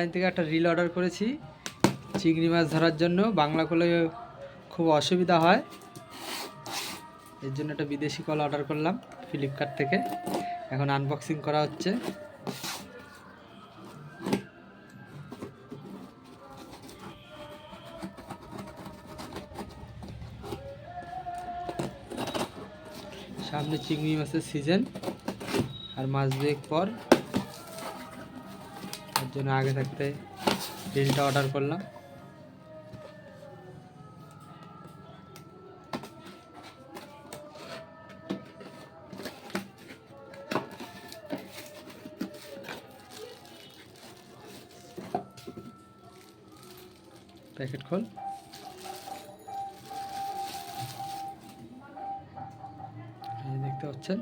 এখান থেকে একটা রিল অর্ডার করেছি চিংড়ি মাছ ধরার জন্য। বাংলা কলে খুব অসুবিধা হয়, এর জন্য একটা বিদেশি কল অর্ডার করলাম ফ্লিপকার্ট থেকে। এখন আনবক্সিং করা হচ্ছে। সামনে চিংড়ি মাছের সিজন, আর মাছ দুয়েক পর, এর জন্য আগে থাকতে রিলটা অর্ডার করলাম। প্যাকেট খোল। দেখতে পাচ্ছেন।